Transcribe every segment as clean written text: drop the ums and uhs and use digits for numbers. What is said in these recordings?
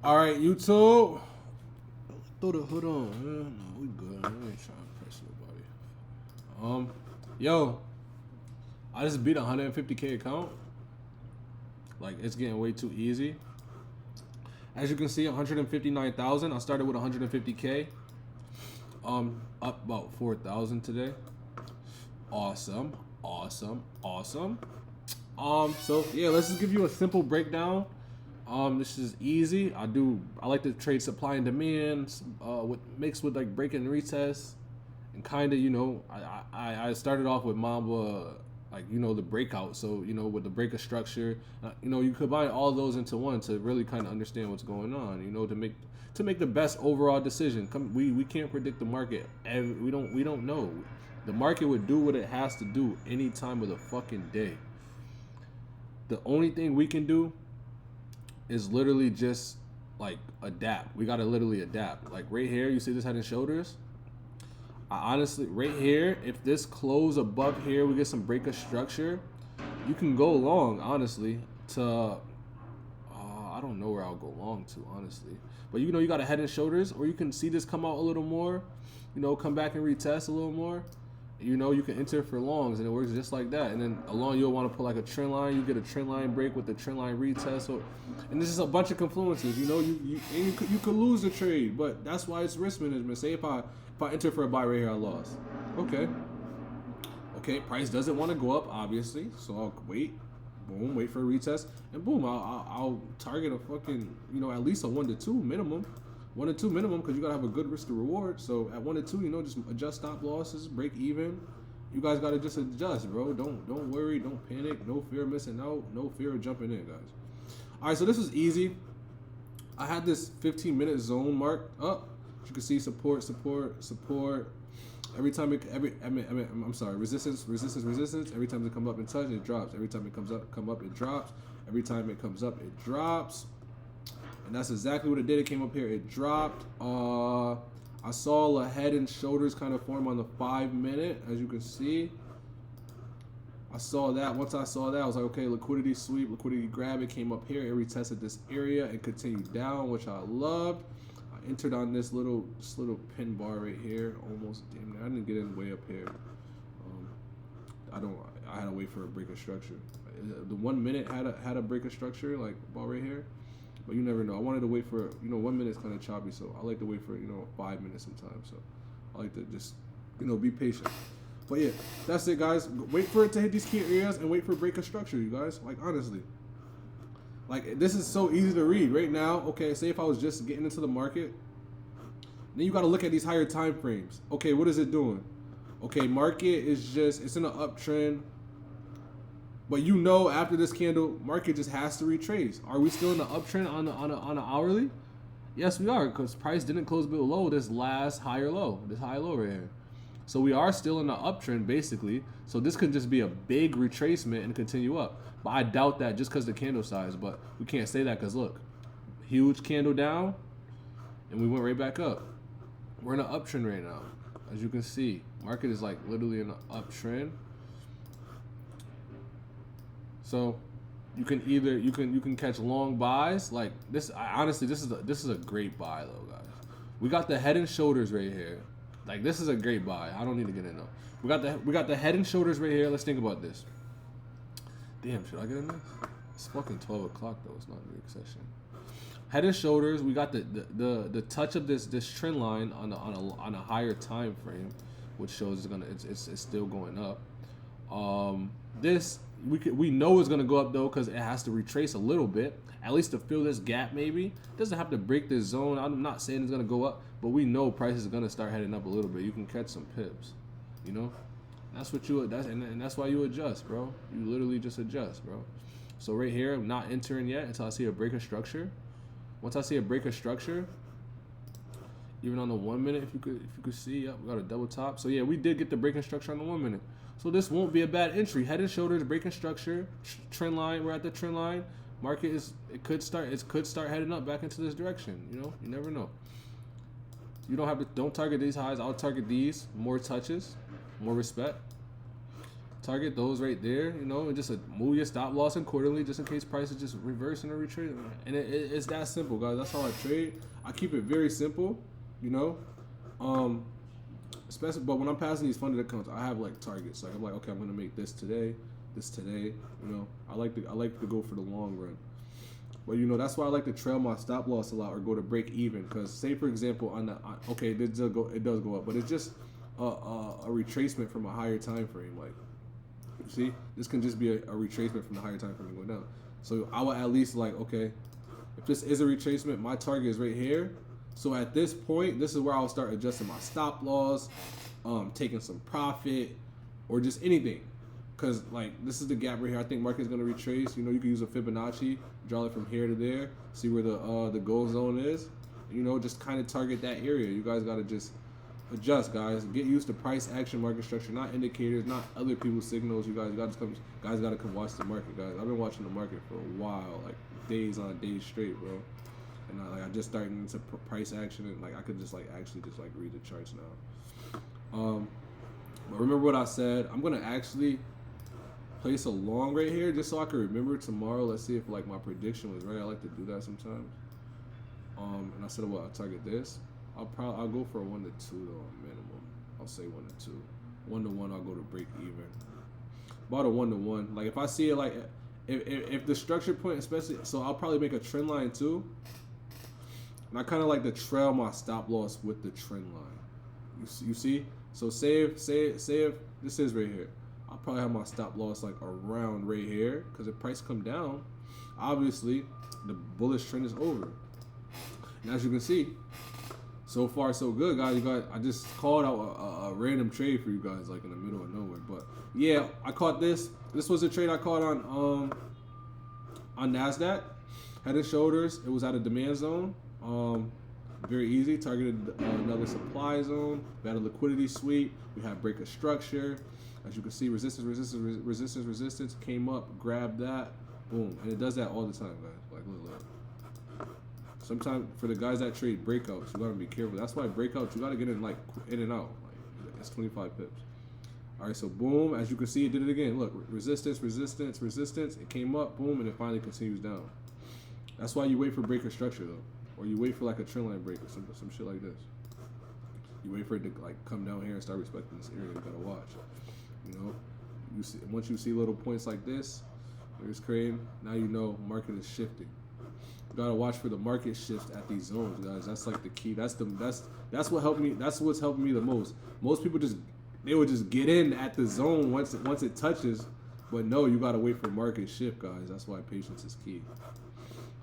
All right, YouTube. Throw the hood on. No, we good. We ain't trying to press nobody. Yo, I just beat a 150K account. Like, it's getting way too easy. As you can see, 159,000. I started with 150K. Up about 4,000 today. Awesome. So yeah, let's just give you a simple breakdown. This is easy. I like to trade supply and demand, mixed with like break and retest, and kind of, you know, I started off with Mamba, like, you know, the breakout. So, you know, with the breaker structure, you know, you combine all those into one to really kind of understand what's going on. You know, to make the best overall decision. We can't predict the market. We don't know. The market would do what it has to do any time of the fucking day. The only thing we can do is literally just like adapt. We gotta literally adapt. Like right here, you see this head and shoulders? I honestly, right here, if this close above here, we get some breaker structure, you can go long, honestly, to, I don't know where I'll go long to, honestly. But you know, you got a head and shoulders, or you can see this come out a little more, you know, come back and retest a little more. You know, you can enter for longs, and it works just like that. And then along, you'll want to put like a trend line. You get a trend line break with the trend line retest. And this is a bunch of confluences. You know, you could lose the trade, but that's why it's risk management. Say if I enter for a buy right here, I lost. Okay, price doesn't want to go up, obviously, so I'll wait. Boom, wait for a retest, and boom, I'll target a fucking, you know, at least a 1 to 2 minimum. 1 to 2 minimum, because you gotta have a good risk to reward. So at 1 to 2, you know, just adjust stop losses, break even. You guys gotta just adjust, bro. Don't worry, don't panic. No fear of missing out. No fear of jumping in, guys. All right, so this was easy. I had this 15-minute zone marked up. You can see support. Every time resistance. Every time it comes up and touch, it drops. Every time it come up, it drops. Every time it comes up, it drops. And that's exactly what it did. It came up here, it dropped. I saw a head and shoulders kind of form on the 5-minute, as you can see. I saw that. Once I saw that, I was like, okay, liquidity sweep, liquidity grab. It came up here, it retested this area and continued down, which I loved. I entered on this little pin bar right here, almost damn near. I didn't get in way up here. I had to wait for a breaker structure. The 1 minute had a breaker structure, like about right here. But you never know. I wanted to wait for, you know, 1 minute is kind of choppy, so I like to wait for, you know, 5 minutes sometimes. So I like to just, you know, be patient. But yeah, that's it, guys. Wait for it to hit these key areas and wait for breaker structure, you guys. Like, honestly. Like, this is so easy to read. Right now, okay, say if I was just getting into the market, then you got to look at these higher time frames. Okay, what is it doing? Okay, market is just, it's in an uptrend. But you know, after this candle, market just has to retrace. Are we still in the uptrend on an hourly? Yes, we are, because price didn't close below this last higher low, this high low right here. So we are still in the uptrend, basically. So this could just be a big retracement and continue up. But I doubt that just because the candle size. But we can't say that because look, huge candle down, and we went right back up. We're in an uptrend right now, as you can see. Market is like literally in an uptrend. So you can either you can catch long buys like this. Honestly, this is a great buy though, guys. We got the head and shoulders right here. Like, this is a great buy. I don't need to get in though. We got the head and shoulders right here. Let's think about this. Damn, should I get in this? It's fucking 12 o'clock though. It's not a big session. Head and shoulders. We got the touch of this trend line on a higher time frame, which shows it's still going up. This we know it's gonna go up though, because it has to retrace a little bit, at least to fill this gap. Maybe it doesn't have to break this zone. I'm not saying it's gonna go up, but we know price is gonna start heading up a little bit. You can catch some pips, you know. That's why you adjust, bro. You literally just adjust, bro. So right here, I'm not entering yet until I see a breaker structure. Once I see a breaker structure, even on the 1 minute, if you could see, yep, we got a double top. So yeah, we did get the breaking structure on the 1 minute. So this won't be a bad entry. Head and shoulders, breaking structure, trend line. We're at the trend line. Market could start heading up back into this direction. You know, you never know. You don't target these highs. I'll target these. More touches, more respect. target those right there, you know, and just move your stop loss accordingly, just in case prices just reversing or retreating. And it's that simple, guys. That's how I trade. I keep it very simple, you know. Especially, but when I'm passing these funded accounts, I have like targets. Like I'm like, okay, I'm gonna make this today. You know. I like to go for the long run. But you know, that's why I like to trail my stop loss a lot or go to break even. Because say for example, okay, it does go up, but it's just a retracement from a higher time frame. Like, you see, this can just be a retracement from the higher time frame going down. So I would at least like, okay, if this is a retracement, my target is right here. So at this point, this is where I'll start adjusting my stop loss, taking some profit, or just anything. Because like this is the gap right here. I think market's gonna retrace. You know, you can use a Fibonacci, draw it from here to there, see where the gold zone is. You know, just kind of target that area. You guys gotta just adjust, guys. Get used to price action market structure, not indicators, not other people's signals. You guys gotta come watch the market, guys. I've been watching the market for a while, like days on days straight, bro. And I just started into price action, and like I could just like actually just like read the charts now. But remember what I said. I'm gonna actually place a long right here just so I can remember tomorrow. Let's see if like my prediction was right. I like to do that sometimes. And I said, well, I'll target this. I'll go for a 1 to 2 though, minimum. I'll say 1 to 2. 1 to 1, I'll go to break even. About a 1 to 1. Like if I see it, like if the structure point, especially, so I'll probably make a trend line too. And I kind of like to trail my stop loss with the trend line. You see? So say if this is right here, I'll probably have my stop loss like around right here, because if price come down, obviously the bullish trend is over. And as you can see, so far so good, guys. I just called out a random trade for you guys, like in the middle of nowhere. But yeah, I caught this. This was a trade I caught on NASDAQ. Head and shoulders. It was at a demand zone. Very easy. Targeted another supply zone. We had a liquidity sweep. We had break of structure. As you can see, resistance came up, grabbed that, boom, and it does that all the time, guys. Like look. Sometimes for the guys that trade breakouts, you gotta be careful. That's why breakouts, you gotta get in like in and out. Like it's 25 pips. All right, so boom, as you can see, it did it again. Look, resistance. It came up, boom, and it finally continues down. That's why you wait for break of structure though, or you wait for like a trend line break or some shit like this. You wait for it to like come down here and start respecting this area. You gotta watch. You know, you see once you see little points like this, there's cream. Now you know market is shifting. You gotta watch for the market shift at these zones, guys. That's like the key. That's what helped me. That's what's helping me the most. Most people they would just get in at the zone once it touches, but no, you gotta wait for market shift, guys. That's why patience is key.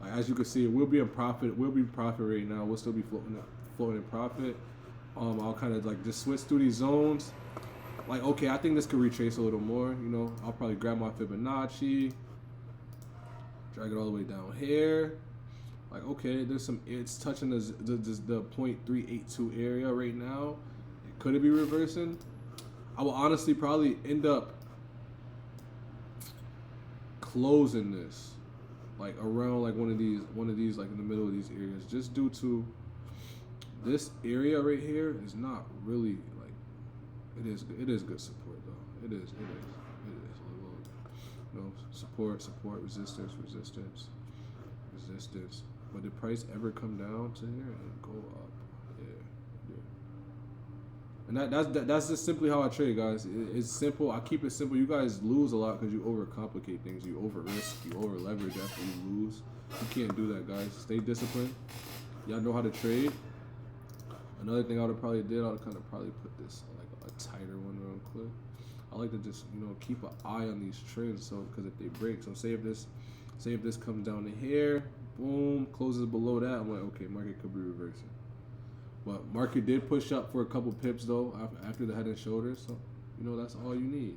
Like, as you can see, we'll be in profit. We'll be profit right now. We'll still be floating in profit. I'll kind of like just switch through these zones. Like, okay, I think this could retrace a little more. You know, I'll probably grab my Fibonacci, drag it all the way down here. Like, okay, it's touching the 0.382 area right now. Could it be reversing? I will honestly probably end up closing this, like around like one of these, like in the middle of these areas, just due to this area right here is not really like it is good support though. It is. You know, support, resistance. But did price ever come down to here and go up? Yeah. And that's just simply how I trade, guys. It's simple. I keep it simple. You guys lose a lot because you overcomplicate things. You over risk. You over leverage after you lose. You can't do that, guys. Stay disciplined. Y'all know how to trade. Another thing I would have probably did, I would kind of probably put this like a tighter one real quick. I like to just, you know, keep an eye on these trends, so because if they break, so say if this comes down to here, boom, closes below that, I'm like, okay, market could be reversing. But market did push up for a couple pips though after the head and shoulders, so you know that's all you need.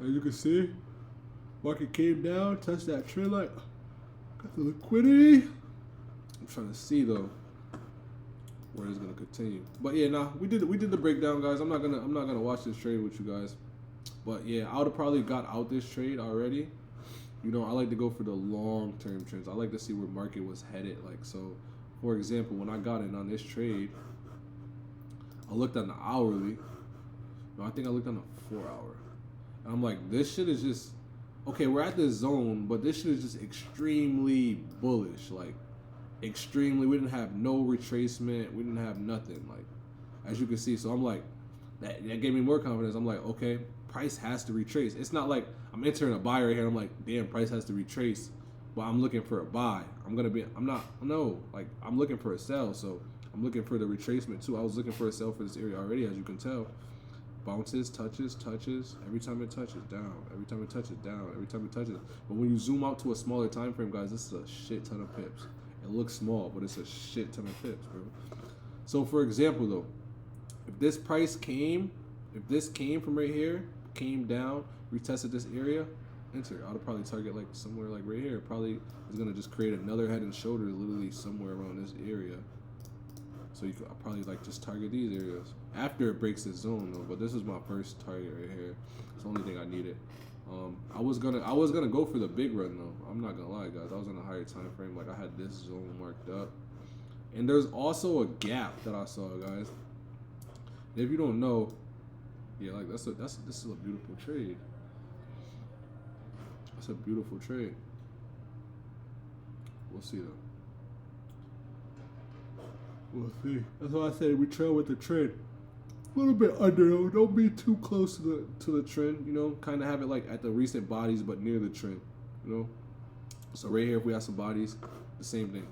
As you can see, market came down, touched that trend line, got the liquidity. I'm trying to see though where it's gonna continue. But yeah, we did the breakdown, guys. I'm not gonna watch this trade with you guys. But yeah, I would have probably got out this trade already. You know, I like to go for the long-term trends. I like to see where market was headed. Like, so, for example, when I got in on this trade, I looked on the hourly. No, I think I looked on the 4 hour. And I'm like, this shit is just okay. We're at this zone, but this shit is just extremely bullish. Like extremely. We didn't have no retracement. We didn't have nothing. Like as you can see. So I'm like, that gave me more confidence. I'm like, okay, price has to retrace. It's not like I'm entering a buy right here. I'm like, damn, price has to retrace. But I'm looking for a buy. I'm looking for a sell. So I'm looking for the retracement too. I was looking for a sell for this area already, as you can tell. Bounces, touches. Every time it touches, down. Every time it touches, down. Every time it touches. But when you zoom out to a smaller time frame, guys, this is a shit ton of pips. It looks small, but it's a shit ton of pips, bro. So for example, though, if this came from right here, came down, retested this area, enter. I'll probably target like somewhere like right here. Probably is gonna just create another head and shoulders, literally somewhere around this area. So I'll probably like just target these areas after it breaks this zone though. But this is my first target right here. It's the only thing I needed. I was gonna go for the big run though. I'm not gonna lie, guys. I was on a higher time frame. Like I had this zone marked up, and there's also a gap that I saw, guys. If you don't know, yeah, like this is a beautiful trade. That's a beautiful trade. We'll see though. We'll see. That's why I said we trail with the trend. A little bit under though. Don't be too close to the trend. You know, kind of have it like at the recent bodies, but near the trend. You know. So right here, if we have some bodies, the same thing.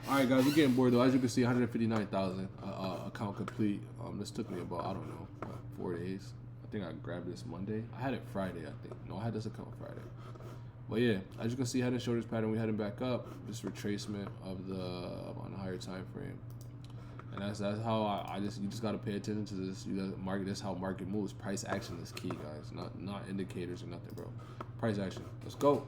All right, guys, we're getting bored though. As you can see, 159,000 account complete. This took me about, I don't know, 4 days. I think I grabbed this Monday. I had it Friday, I think. No, I had this account Friday. But yeah, as you can see, head and shoulders pattern. We heading back up. Just retracement of on a higher time frame. And that's how you just gotta pay attention to this. You gotta market. That's how market moves. Price action is key, guys. Not indicators or nothing, bro. Price action. Let's go.